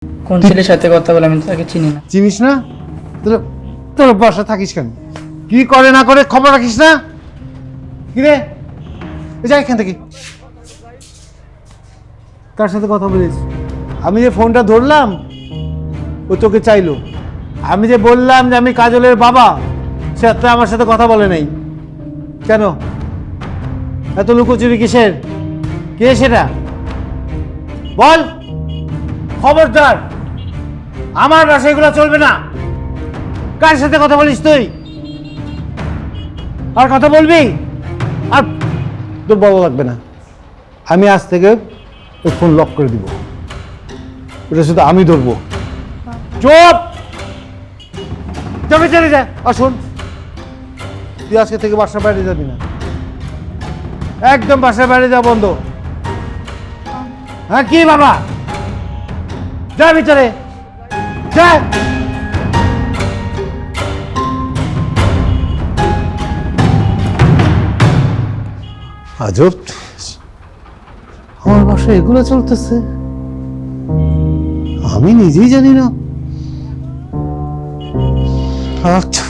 কোন ছেলের সাথে কথা বলে আমি তো তাকে চিনি না। চিনিস না? তোর তোর বাসা থাকিস কেন? কি করে না করে খবর রাখিস না? কি রে, যাই এখান থেকে। কার সাথে কথা বলিস? আমি যে ফোনটা ধরলাম ও তোকে চাইলো। আমি যে বললাম যে আমি কাজলের বাবা, সে তো আমার সাথে কথা বলে নাই। কেন এত লুকোচুরি কিসের? কে সেটা বল। খবরদার, আমার বাসায় এগুলো চলবে না। কার সাথে কথা বলিস তুই? আর কথা বলবি? আর তোর বলা লাগবে না। আমি আজ থেকে ওই ফোন লক করে দিব। ওটা শুধু আমি ধরবো। চুপ, যাবে চলে যা। আর শোন, তুই আজকে থেকে বাসার বাইরে যাবি না, একদম বাসার বাইরে যাওয়া বন্ধ। হ্যাঁ কি বাবা, যা ভিতরে যা। আজব, আমার বাসায় এগুলো চলতেছে, আমি নিজেই জানি না। আচ্ছা।